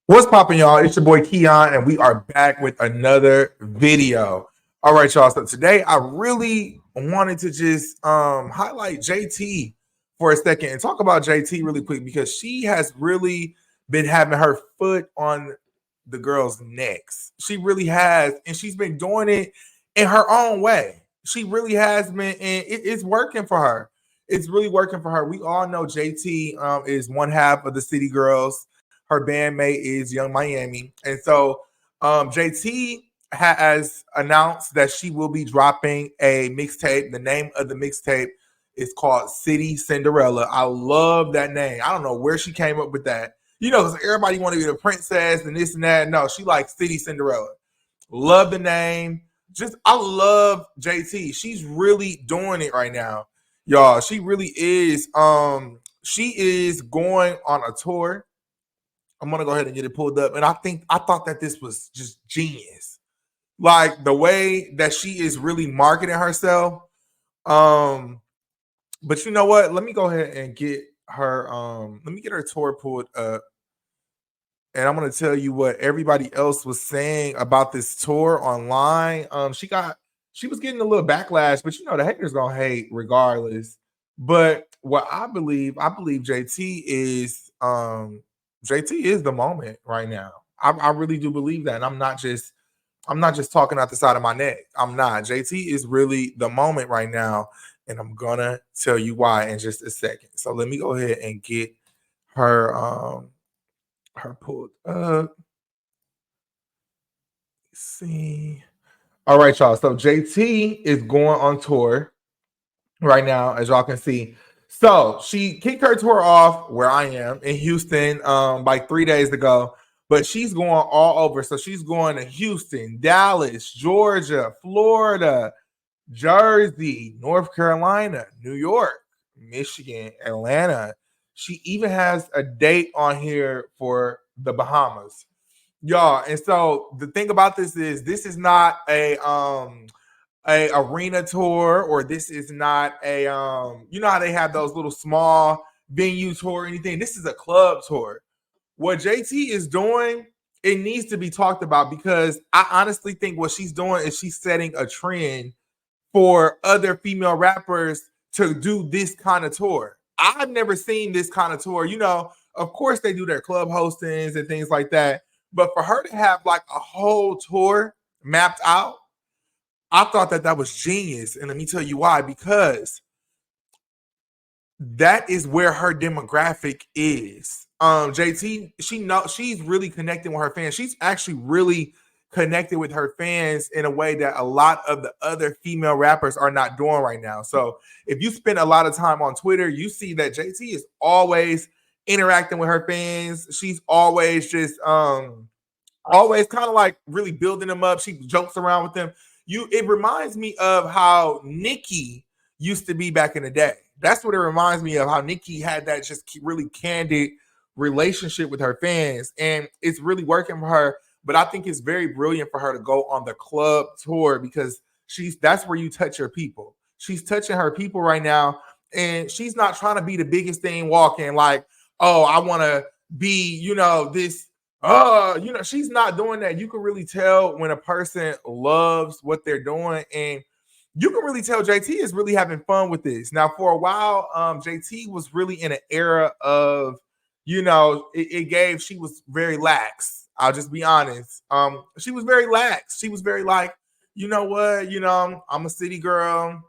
What's popping, y'all? It's your boy Keon, and we are back with another video. All right, y'all. So today I really wanted to just highlight JT for a second and talk about JT really quick because she has really been having her foot on the girls' necks. She really has, and she's been doing it in her own way. She really has been, and it's working for her. It's really working for her. We all know JT is one half of the City Girls. Her bandmate is Young Miami. And so JT has announced that she will be dropping a mixtape. The name of the mixtape is called City Cinderella. I love that name. I don't know where she came up with that. You know, because everybody want to be the princess and this and that. No, she likes City Cinderella. Love the name. Just I love JT. She's really doing it right now. Y'all, she really is. She is going on a tour. I'm gonna go ahead and get it pulled up. And I thought that this was just genius. Like the way that she is really marketing herself. Um, but you know what? Let me go ahead and get her let me get her tour pulled up. And I'm gonna tell you what everybody else was saying about this tour online. She was getting a little backlash, but you know the haters gonna hate regardless. But what I believe JT is the moment right now. I really do believe that. And I'm not just talking out the side of my neck. I'm not. JT is really the moment right now. And I'm gonna tell you why in just a second. So let me go ahead and get her her pulled up. Let's see. All right, y'all. So JT is going on tour right now, as y'all can see. So she kicked her tour off where I am in Houston like 3 days ago, but she's going all over. So she's going to Houston, Dallas, Georgia, Florida, Jersey, North Carolina, New York, Michigan, Atlanta. She even has a date on here for the Bahamas. Y'all, and so the thing about this is not a arena tour, or this is not a you know how they have those little small venue tour or anything. This is a club tour. What JT is doing, it needs to be talked about because I honestly think what she's doing is she's setting a trend for other female rappers to do this kind of tour. I've never seen this kind of tour. You know, of course they do their club hostings and things like that, but for her to have like a whole tour mapped out, I thought that that was genius. And let me tell you why. Because that is where her demographic is. JT, she's really connecting with her fans. She's actually really connected with her fans in a way that a lot of the other female rappers are not doing right now. So if you spend a lot of time on Twitter, you see that JT is always interacting with her fans. She's always just always kind of like really building them up. She jokes around with them. It reminds me of how Nicki used to be back in the day. That's what it reminds me of, how Nicki had that just really candid relationship with her fans. And it's really working for her. But I think it's very brilliant for her to go on the club tour because that's where you touch your people. She's touching her people right now. And she's not trying to be the biggest thing walking, like, oh, I want to be, you know, this you know, she's not doing that. You can really tell when a person loves what they're doing, and you can really tell JT is really having fun with this. Now, for a while, JT was really in an era of, you know, she was very lax. I'll just be honest. She was very lax. She was very like, you know what, you know, I'm a city girl,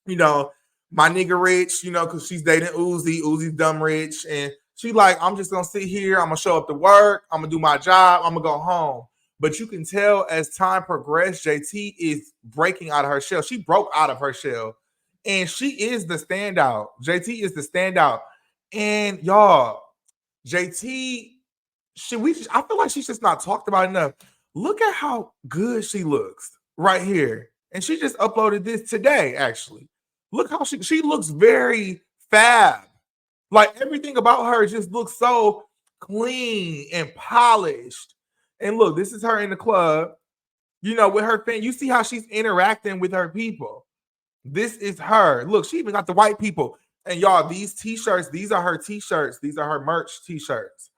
you know, my nigga rich, you know, because she's dating Uzi. Uzi's dumb rich. And she like, I'm just gonna sit here, I'm gonna show up to work, I'm gonna do my job, I'm gonna go home. But you can tell as time progressed, JT is breaking out of her shell. She broke out of her shell. And she is the standout. JT is the standout. And y'all, JT, I feel like she's just not talked about enough. Look at how good she looks right here. And she just uploaded this today, actually. Look how she looks very fab. Like everything about her just looks so clean and polished. And look, this is her in the club, you know, with her fan. You see how she's interacting with her people. This is her. Look, she even got the white people. And y'all, these t-shirts, these are her t-shirts. These are her merch t-shirts.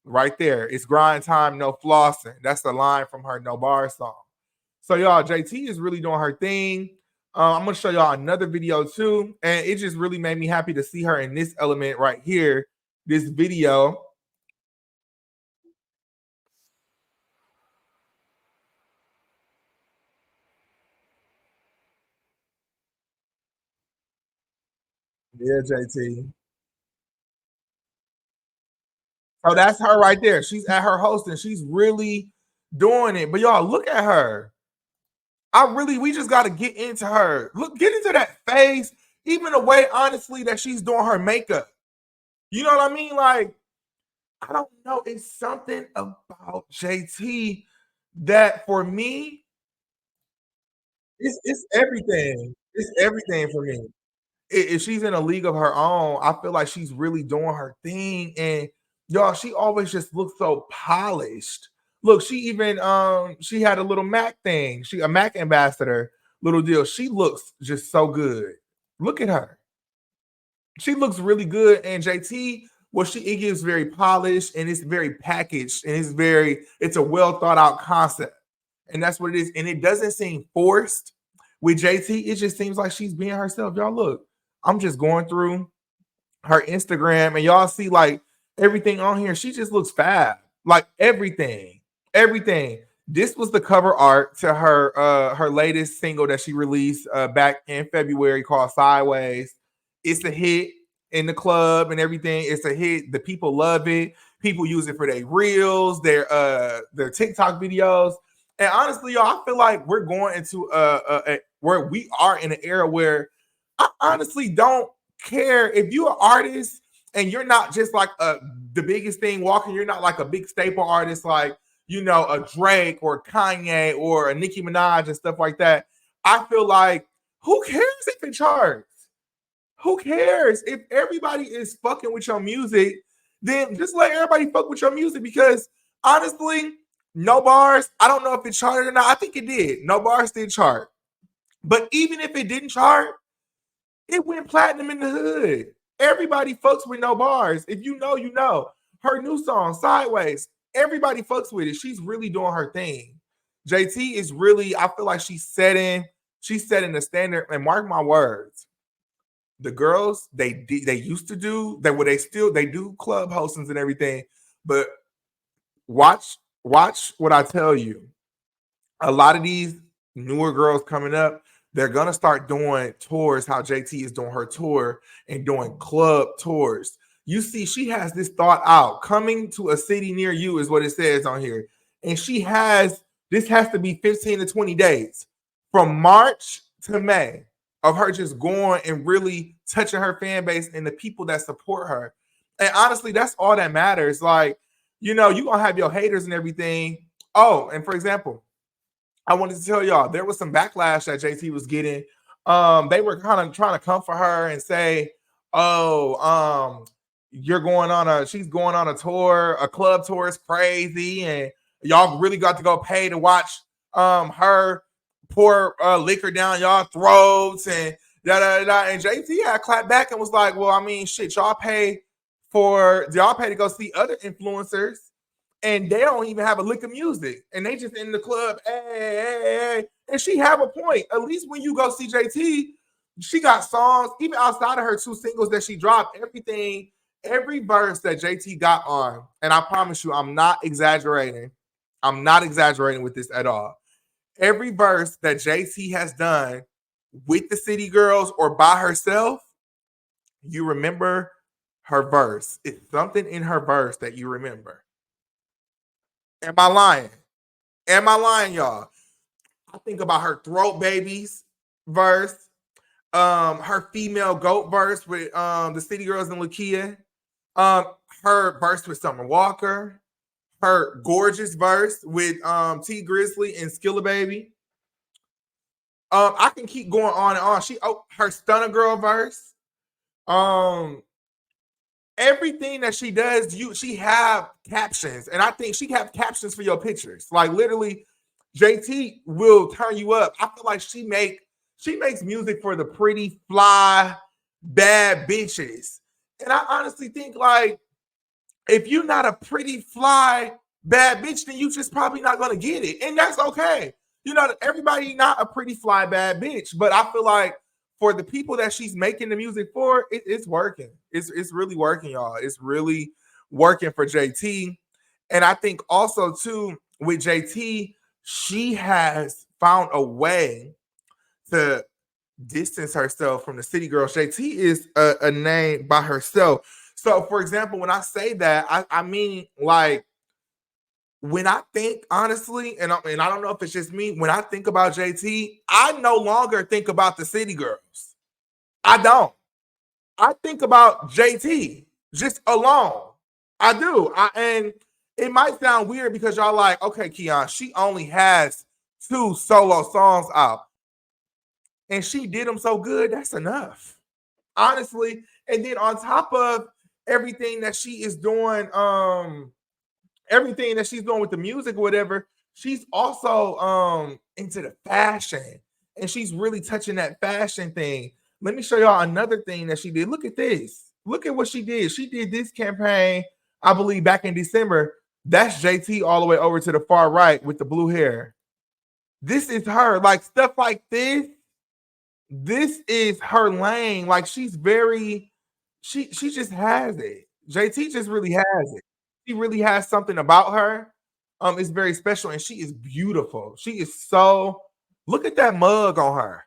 right there. It's grind time, no flossing. That's the line from her No Bar song. So y'all, JT is really doing her thing. I'm gonna show y'all another video too, and it just really made me happy to see her in this element right here. This video. Yeah, JT. So that's her right there. She's at her hosting. She's really doing it. But y'all, look at her. We just got to get into her. Look, get into that face. Even the way, honestly, that she's doing her makeup. You know what I mean? Like, I don't know. It's something about JT that for me, it's everything. It's everything for me. If she's in a league of her own, I feel like she's really doing her thing. And y'all, she always just looks so polished. Look, she had a little Mac thing. She a Mac ambassador, little deal. She looks just so good. Look at her. She looks really good. And JT, well, it gives very polished and it's very packaged and it's a well thought out concept. And that's what it is. And it doesn't seem forced with JT. It just seems like she's being herself. Y'all look, I'm just going through her Instagram and y'all see like everything on here. She just looks fab. Like everything. Everything. This was the cover art to her latest single that she released back in February called Sideways. It's a hit in the club and everything. It's a hit. The people love it. People use it for their reels, their TikTok videos. And honestly, y'all, I feel like we're going into where we are in an era where I honestly don't care if you're an artist and you're not just like the biggest thing walking. You're not like a big staple artist like a Drake or Kanye or a Nicki Minaj and stuff like that. I feel like who cares if it charts? Who cares if everybody is fucking with your music? Then just let everybody fuck with your music because honestly, No Bars. I don't know if it charted or not. I think it did. No Bars did chart, but even if it didn't chart, it went platinum in the hood. Everybody fucks with No Bars. If you know, you know. Her new song, Sideways, everybody fucks with it. She's really doing her thing. JT is really, I feel like she's setting the standard. And mark my words, the girls, they used to do that, they do club hostings and everything. But watch what I tell you. A lot of these newer girls coming up, they're gonna start doing tours how JT is doing her tour and doing club tours. You see, she has this thought out. Coming to a city near you is what it says on here. And this has to be 15 to 20 days from March to May of her just going and really touching her fan base and the people that support her. And honestly, that's all that matters. Like, you're gonna have your haters and everything. Oh, and for example, I wanted to tell y'all there was some backlash that JT was getting. They were kind of trying to come for her and say, "Oh, she's going on a tour, a club tour is crazy, and y'all really got to go pay to watch her pour liquor down y'all throats and da da da." And JT had clapped back and was like, "Well, I mean, shit, y'all pay to go see other influencers." And they don't even have a lick of music, and they just in the club, hey. And she have a point. At least when you go see JT, she got songs, even outside of her 2 singles that she dropped, every verse that JT got on, and I promise you, I'm not exaggerating. I'm not exaggerating with this at all. Every verse that JT has done with the City Girls or by herself, you remember her verse. It's something in her verse that you remember. Am I lying? Am I lying, y'all? I think about her Throat Babies verse, her female goat verse with the City Girls and Lakia, her verse with Summer Walker, her gorgeous verse with T Grizzly and Skilla Baby. I can keep going on and on. Her Stunner Girl verse. Everything that she does, she have captions, and I think she have captions for your pictures. Like literally, JT will turn you up. I feel like she makes music for the pretty, fly, bad bitches, and I honestly think like If you're not a pretty fly bad bitch, then you just probably not gonna get it, and that's okay. You know, everybody not a pretty fly bad bitch, but I feel like for the people that she's making the music for, it's working. It's really working, y'all. It's really working for JT, and I think also too with JT, she has found a way to distance herself from the city girls. JT is a name by herself. So, for example, when I say that, I mean like when I think honestly, and I don't know if it's just me, when I think about JT, I no longer think about the city girls. I don't. I think about JT just alone. I do. And it might sound weird because y'all like, okay, Keon, she only has 2 solo songs out, and she did them so good. That's enough, honestly. And then on top of everything that she is doing, everything that she's doing with the music or whatever, she's also into the fashion, and she's really touching that fashion thing. Let me show y'all another thing that she did. Look at this. Look at what she did. She did this campaign, I believe, back in December. That's JT all the way over to the far right with the blue hair. This is her. Like stuff like this is her lane. Like she's very, she just has it. JT just really has it. She really has something about her. It's very special, and she is beautiful. She is so. Look at that mug on her.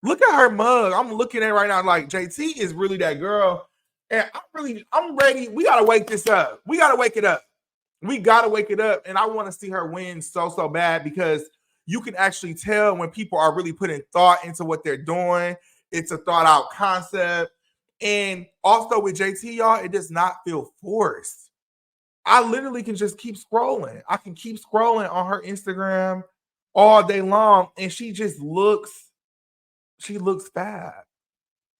Look at her mug. I'm looking at it right now. Like JT is really that girl, and I'm ready. We gotta wake this up. We gotta wake it up. We gotta wake it up, and I want to see her win so bad because you can actually tell when people are really putting thought into what they're doing. It's a thought out concept, and also with JT, y'all, it does not feel forced. I literally can just keep scrolling. I can keep scrolling on her Instagram all day long, and she looks fab.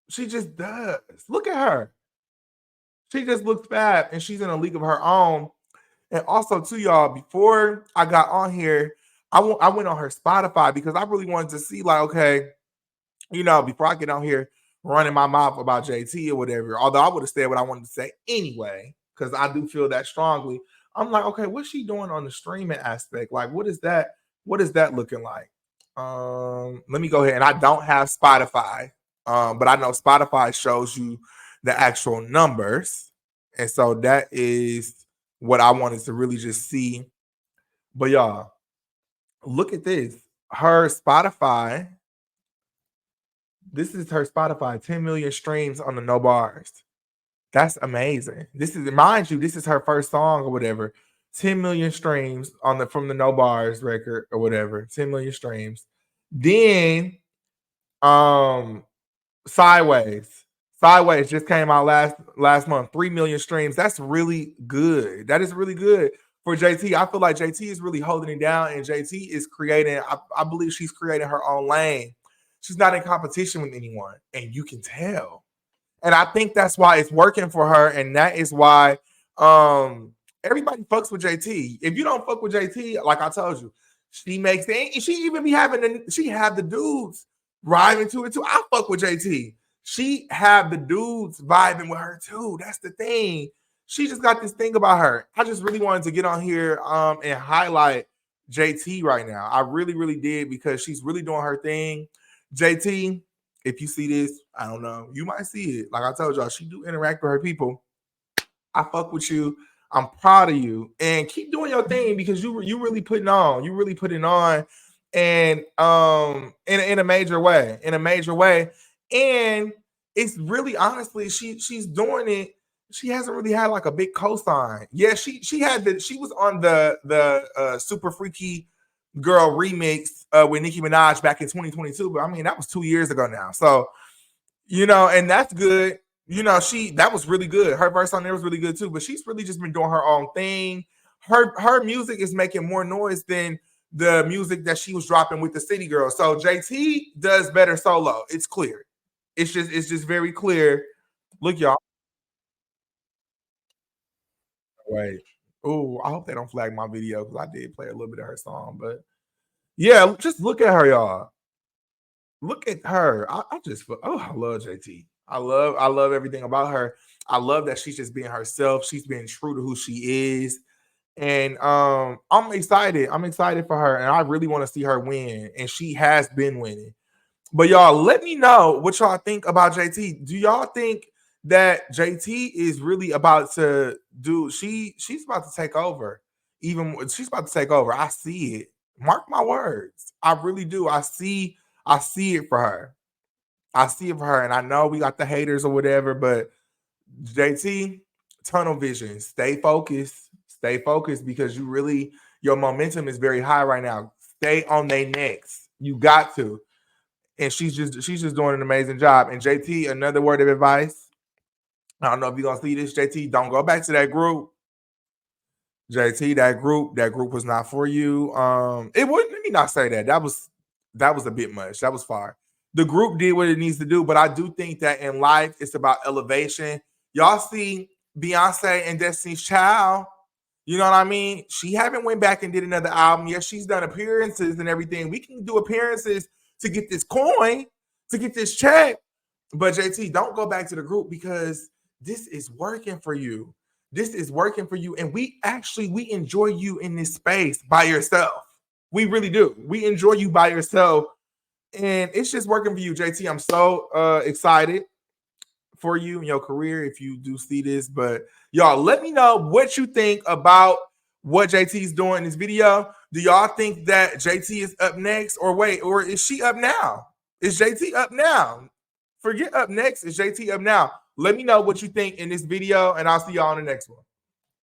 She just does. Look at her. She just looks fab, and she's in a league of her own. And also, to y'all, before I got on here, I went on her Spotify because I really wanted to see, like, okay, before I get on here running my mouth about JT or whatever, although I would have said what I wanted to say anyway, because I do feel that strongly. I'm like, okay, what's she doing on the streaming aspect? Like, what is that? What is that looking like? Let me go ahead. And I don't have Spotify, but I know Spotify shows you the actual numbers. And so that is what I wanted to really just see. But y'all, look at this. Her Spotify, this is her Spotify, 10 million streams on the No Bars. That's amazing. This is, mind you, this is her first song or whatever. 10 million streams on the from the No Bars record or whatever. 10 million streams. Then Sideways. Sideways just came out last month. 3 million streams. That's really good. That is really good for JT. I feel like JT is really holding it down, and JT is creating. I believe she's creating her own lane. She's not in competition with anyone, and you can tell. And I think that's why it's working for her, and that is why everybody fucks with JT. If you don't fuck with JT, like I told you, she makes it. She even be having she have the dudes vibing to it too. I fuck with JT. She have the dudes vibing with her too. That's the thing. She just got this thing about her. I just really wanted to get on here and highlight JT right now. I really, really did because she's really doing her thing. JT, if you see this, I don't know. You might see it. Like I told y'all, she do interact with her people. I fuck with you. I'm proud of you, and keep doing your thing because you really putting on. You really putting on, and in a major way, and it's really honestly she's doing it. She hasn't really had like a big cosign. Yeah, she was on the Super Freaky Girl remix with Nicki Minaj back in 2022, but I mean that was 2 years ago now. So and that's good. That was really good. Her verse on there was really good too, but she's really just been doing her own thing. Her music is making more noise than the music that she was dropping with the City Girls. So JT does better solo. It's clear. It's just very clear. Look, y'all. Wait. Oh, I hope they don't flag my video because I did play a little bit of her song. But yeah, just look at her, y'all. Look at her. I just I love JT. I love everything about her. I love that she's just being herself. She's being true to who she is. And I'm excited. I'm excited for her. And I really want to see her win. And she has been winning. But y'all, let me know what y'all think about JT. Do y'all think that JT is really about to do? She's about to take over. She's about to take over. I see it. Mark my words. I really do. I see it for her. I see it for her. And I know we got the haters or whatever, but JT, tunnel vision. Stay focused. Stay focused because your momentum is very high right now. Stay on their necks. You got to. And she's just doing an amazing job. And JT, another word of advice. I don't know if you're gonna see this, JT. Don't go back to that group. JT, that group was not for you. It wouldn't, let me not say that. That was a bit much. That was far. The group did what it needs to do, but I do think that in life it's about elevation. Y'all see Beyonce and Destiny's Child. You know what I mean? She haven't went back and did another album. Yes, she's done appearances and everything. We can do appearances to get this coin, to get this check. But JT, don't go back to the group because this is working for you. This is working for you. And we enjoy you in this space by yourself. We really do. We enjoy you by yourself. And it's just working for you, JT. I'm so excited for you in your career if you do see this. But y'all, let me know what you think about what JT's doing in this video. Do y'all think that JT is up next, or wait, or is she up now? Is JT up now? Forget up next. Is JT up now? Let me know what you think in this video, and I'll see y'all on the next one.